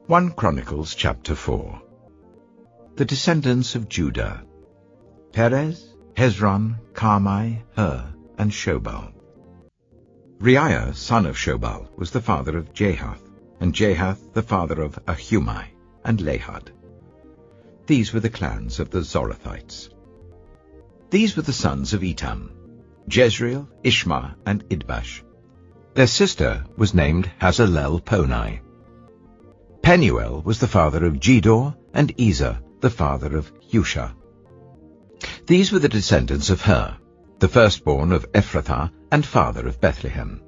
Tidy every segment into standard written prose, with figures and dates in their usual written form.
1 Chronicles chapter 4. The descendants of Judah: Perez, Hezron, Carmi, Hur, and Shobal. Reiah, son of Shobal, was the father of Jahath, and Jahath the father of Ahumai and Lahad. These were the clans of the Zorathites. These were the sons of Etam: Jezreel, Ishma, and Idbash. Their sister was named Hazalel-Ponai. Penuel was the father of Gedor, and Ezer the father of Husha. These were the descendants of Hur, the firstborn of Ephrathah and father of Bethlehem.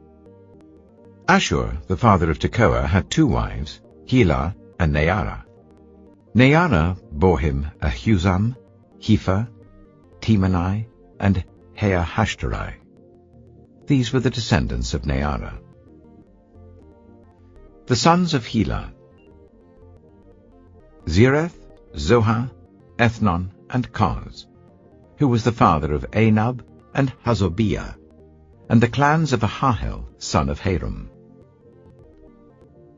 Ashur, the father of Tekoa, had 2 wives, Helah and Neara. Neara bore him Ahuzam, Hepher, Temani, and Heahashtarai. These were the descendants of Neara. The sons of Helah: Zereth, Zohar, Ethnon, and Koz, who was the father of Anab and Hazobiah, and the clans of Ahahel, son of Harum.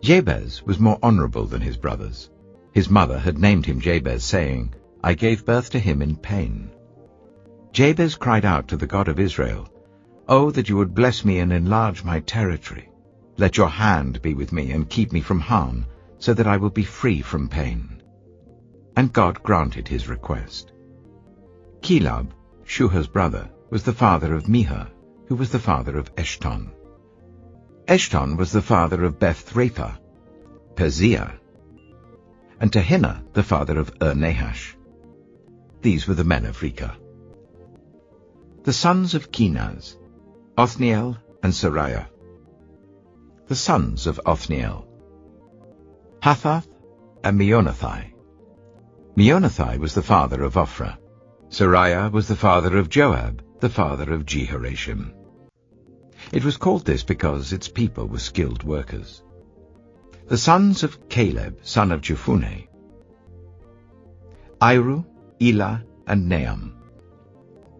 Jabez was more honorable than his brothers. His mother had named him Jabez, saying, "I gave birth to him in pain." Jabez cried out to the God of Israel, "Oh, that you would bless me and enlarge my territory. Let your hand be with me and keep me from harm, so that I will be free from pain." And God granted his request. Chelub, Shuha's brother, was the father of Mihah, who was the father of Eshton. Eshton was the father of Beth-Rapha, Peziah, and Tehinnah the father of Nahash. These were the men of Rekah. The sons of Kenaz: Othniel and Sariah. The sons of Othniel: Hathath and Meonothai. Meonothai was the father of Ophrah. Sariah was the father of Joab, the father of Jehosham. It was called this because its people were skilled workers. The sons of Caleb, son of Jephunneh: Iru, Elah, and Nahum.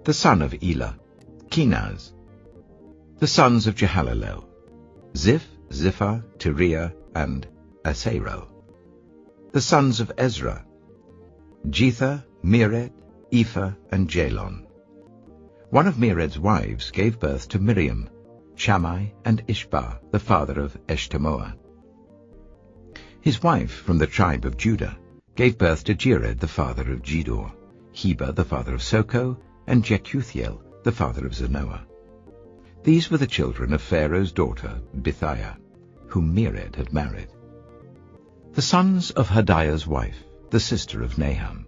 The son of Elah: Kenaz. The sons of Jehalelel: Ziph, Ziphah, Tiriah, and Asarel. The sons of Ezra: Jether, Mered, Ephah, and Jalon. One of Mered's wives gave birth to Miriam, Shammai, and Ishbah, the father of Eshtemoa. His wife, from the tribe of Judah, gave birth to Jered, the father of Gedor, Heber, the father of Soko, and Jekuthiel, the father of Zanoah. These were the children of Pharaoh's daughter, Bithiah, whom Mered had married. The sons of Hodiah's wife, the sister of Naham: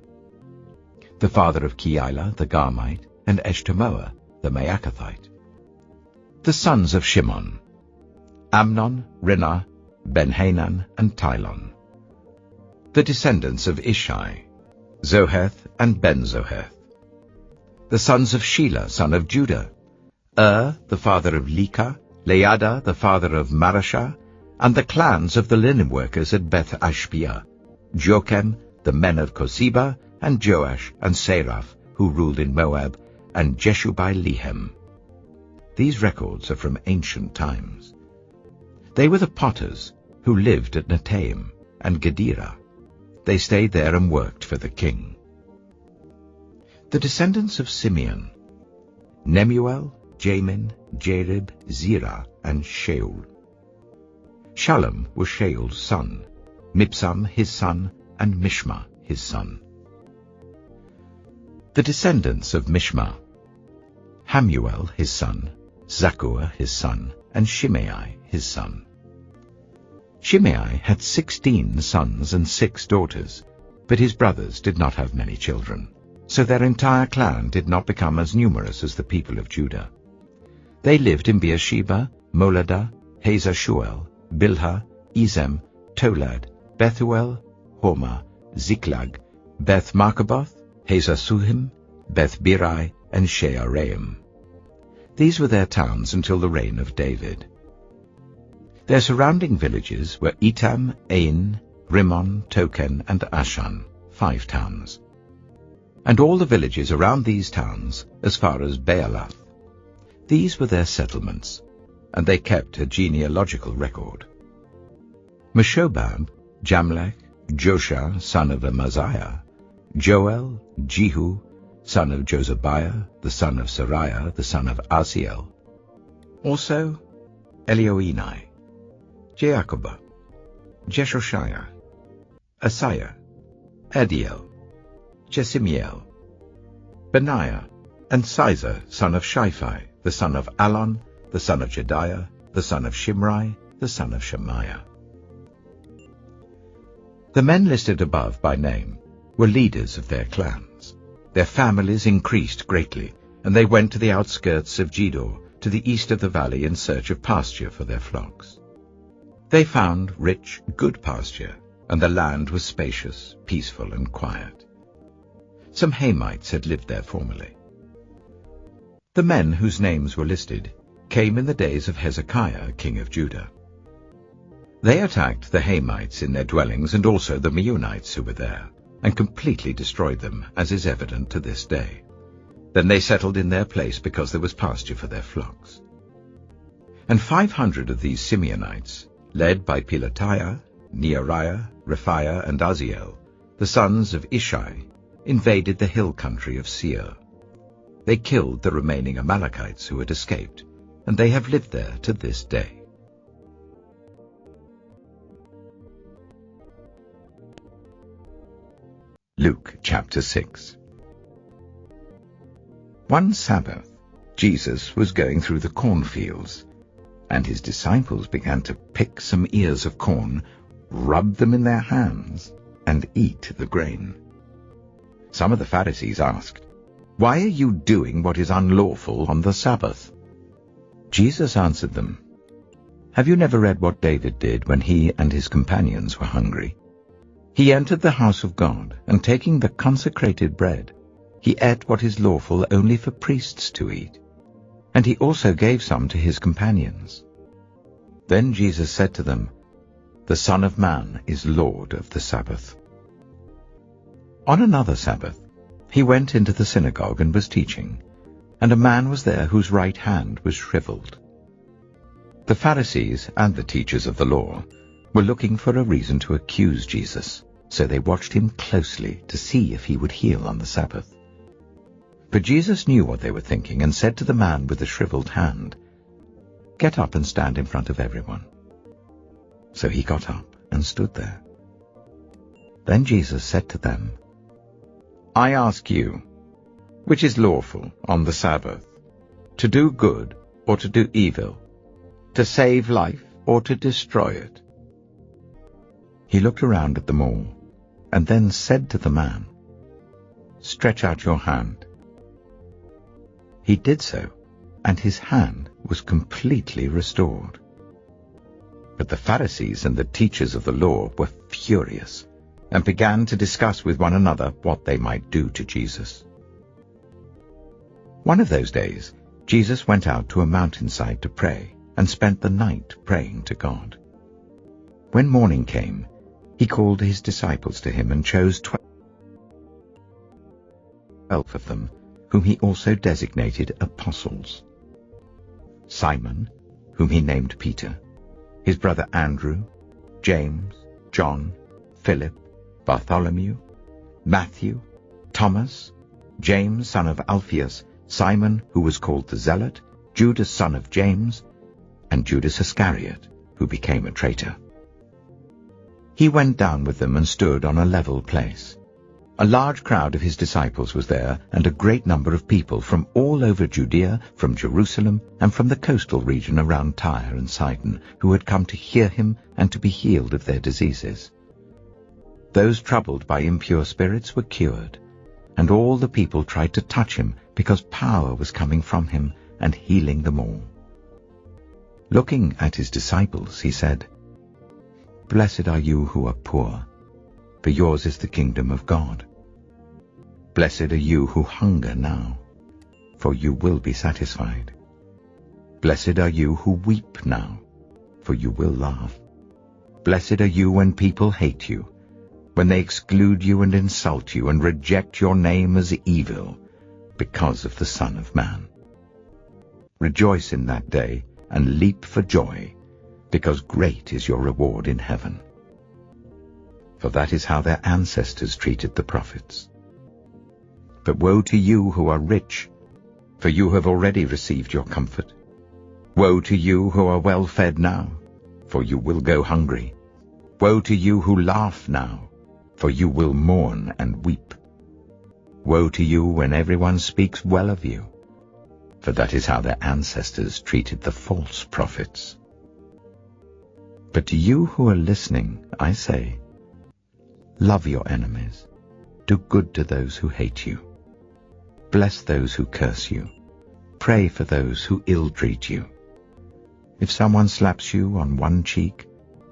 the father of Keilah the Garmite, and Eshtemoa the Maacathite. The sons of Shimon: Amnon, Rinnah, Ben-Hanan, and Tilon. The descendants of Ishai: Zoheth and Ben-Zoheth. The sons of Shelah, son of Judah: the father of Lekah, Leada, the father of Marashah, and the clans of the linen workers at Beth-Ashbiah: Jokem, the men of Koseba, and Joash and Seraph, who ruled in Moab, and Jeshubai-Lehem. These records are from ancient times. They were the potters who lived at Netaim and Gedera. They stayed there and worked for the king. The descendants of Simeon: Nemuel, Jamin, Jarib, Zerah, and Shaul. Shallum was Shaul's son, Mibsam his son, and Mishma his son. The descendants of Mishma: Hamuel his son, Zakkur his son, and Shimei his son. Shimei had 16 sons and 6 daughters, but his brothers did not have many children, so their entire clan did not become as numerous as the people of Judah. They lived in Beersheba, Moladah, Hazar-Shual, Bilhah, Ezem, Tolad, Bethuel, Hormah, Ziklag, Beth-Markaboth, Hazar-Suhim, Beth-Birai, and Shearaim. These were their towns until the reign of David. Their surrounding villages were Etam, Ain, Rimmon, Token, and Ashan, 5 towns. And all the villages around these towns, as far as Baalath. These were their settlements, and they kept a genealogical record. Meshobab, Jamlech, Joshua, son of Amaziah, Joel, Jehu, son of Josabiah, the son of Sariah, the son of Asiel. Also Elioenai, Jaakobah, Jeshoshiah, Asaiah, Adiel, Jesimiel, Benaiah, and Sizer, son of Shiphi, the son of Alon, the son of Jediah, the son of Shimri, the son of Shemaiah. The men listed above by name were leaders of their clans. Their families increased greatly, and they went to the outskirts of Gedor, to the east of the valley, in search of pasture for their flocks. They found rich, good pasture, and the land was spacious, peaceful, and quiet. Some Hamites had lived there formerly. The men whose names were listed came in the days of Hezekiah, king of Judah. They attacked the Hamites in their dwellings and also the Meunites who were there, and completely destroyed them, as is evident to this day. Then they settled in their place because there was pasture for their flocks. And 500 of these Simeonites, led by Pelatiah, Neariah, Rephaiah, and Aziel, the sons of Ishai, invaded the hill country of Seir. They killed the remaining Amalekites who had escaped, and they have lived there to this day. Luke chapter 6. One Sabbath, Jesus was going through the cornfields, and his disciples began to pick some ears of corn, rub them in their hands, and eat the grain. Some of the Pharisees asked, "Why are you doing what is unlawful on the Sabbath?" Jesus answered them, "Have you never read what David did when he and his companions were hungry? He entered the house of God, and taking the consecrated bread, he ate what is lawful only for priests to eat, and he also gave some to his companions. Then Jesus said to them, 'The Son of Man is Lord of the Sabbath.'" On another Sabbath, he went into the synagogue and was teaching, and a man was there whose right hand was shriveled. The Pharisees and the teachers of the law were looking for a reason to accuse Jesus, so they watched him closely to see if he would heal on the Sabbath. But Jesus knew what they were thinking and said to the man with the shriveled hand, "Get up and stand in front of everyone." So he got up and stood there. Then Jesus said to them, "I ask you, which is lawful on the Sabbath, to do good or to do evil, to save life or to destroy it?" He looked around at them all, and then said to the man, "Stretch out your hand." He did so, and his hand was completely restored. But the Pharisees and the teachers of the law were furious, and began to discuss with one another what they might do to Jesus. One of those days, Jesus went out to a mountainside to pray, and spent the night praying to God. When morning came, he called his disciples to him and chose 12 of them, whom he also designated apostles: Simon, whom he named Peter, his brother Andrew, James, John, Philip, Bartholomew, Matthew, Thomas, James son of Alphaeus, Simon, who was called the Zealot, Judas son of James, and Judas Iscariot, who became a traitor. He went down with them and stood on a level place. A large crowd of his disciples was there, and a great number of people from all over Judea, from Jerusalem, and from the coastal region around Tyre and Sidon, who had come to hear him and to be healed of their diseases. Those troubled by impure spirits were cured, and all the people tried to touch him, because power was coming from him and healing them all. Looking at his disciples, he said, "Blessed are you who are poor, for yours is the kingdom of God. Blessed are you who hunger now, for you will be satisfied. Blessed are you who weep now, for you will laugh. Blessed are you when people hate you, when they exclude you and insult you and reject your name as evil, because of the Son of Man. Rejoice in that day and leap for joy, because great is your reward in heaven. for that is how their ancestors treated the prophets. But woe to you who are rich, for you have already received your comfort. Woe to you who are well fed now, for you will go hungry. Woe to you who laugh now, for you will mourn and weep. Woe to you when everyone speaks well of you, for that is how their ancestors treated the false prophets. But to you who are listening, I say, love your enemies, do good to those who hate you, bless those who curse you, pray for those who ill-treat you. If someone slaps you on one cheek,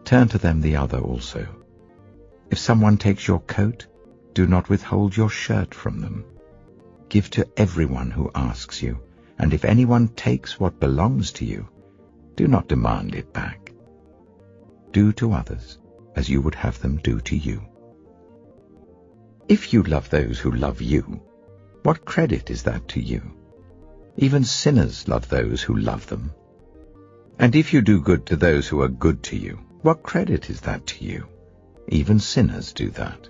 turn to them the other also. If someone takes your coat, do not withhold your shirt from them. Give to everyone who asks you, and if anyone takes what belongs to you, do not demand it back. Do to others as you would have them do to you. If you love those who love you, what credit is that to you? Even sinners love those who love them. And if you do good to those who are good to you, what credit is that to you? Even sinners do that.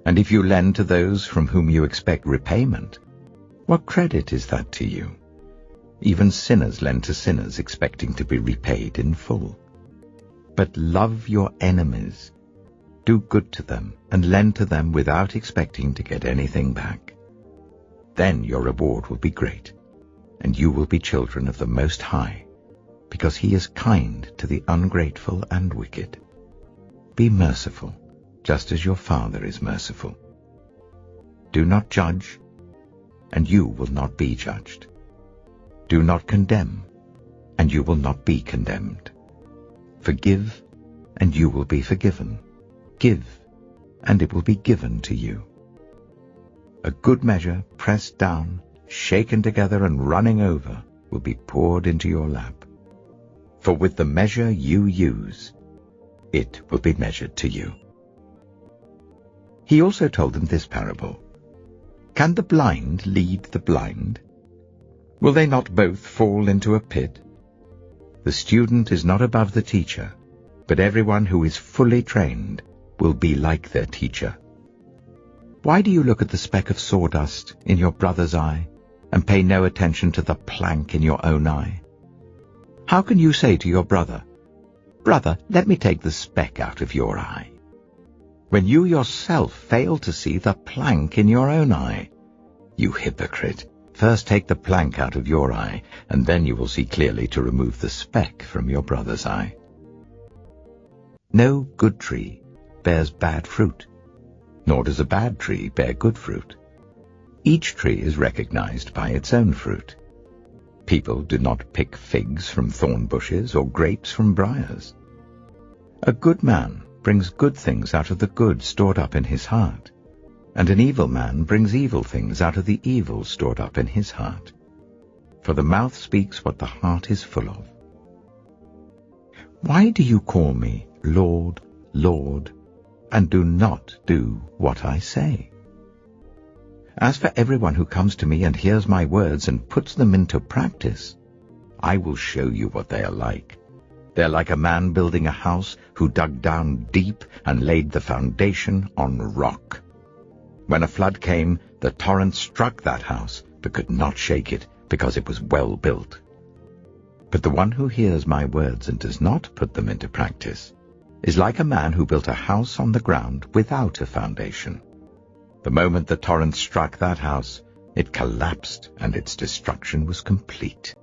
And if you lend to those from whom you expect repayment, what credit is that to you? Even sinners lend to sinners expecting to be repaid in full. But love your enemies. Do good to them and lend to them without expecting to get anything back. Then your reward will be great, and you will be children of the Most High, because he is kind to the ungrateful and wicked. Be merciful, just as your Father is merciful. Do not judge, and you will not be judged. Do not condemn, and you will not be condemned. Forgive, and you will be forgiven. Give, and it will be given to you. A good measure, pressed down, shaken together, and running over, will be poured into your lap. For with the measure you use, it will be measured to you. He also told them this parable. Can the blind lead the blind? Will they not both fall into a pit? The student is not above the teacher, but everyone who is fully trained will be like their teacher. Why do you look at the speck of sawdust in your brother's eye and pay no attention to the plank in your own eye? How can you say to your brother, "Brother, let me take the speck out of your eye," when you yourself fail to see the plank in your own eye? You hypocrite! First take the plank out of your eye, and then you will see clearly to remove the speck from your brother's eye. No good tree bears bad fruit, nor does a bad tree bear good fruit. Each tree is recognized by its own fruit. People do not pick figs from thorn bushes or grapes from briars. A good man brings good things out of the good stored up in his heart, and an evil man brings evil things out of the evil stored up in his heart. For the mouth speaks what the heart is full of. Why do you call me Lord, Lord, and do not do what I say? As for everyone who comes to me and hears my words and puts them into practice, I will show you what they are like. They are like a man building a house who dug down deep and laid the foundation on rock. When a flood came, the torrent struck that house, but could not shake it, because it was well built. But the one who hears my words and does not put them into practice is like a man who built a house on the ground without a foundation. The moment the torrent struck that house, it collapsed, and its destruction was complete.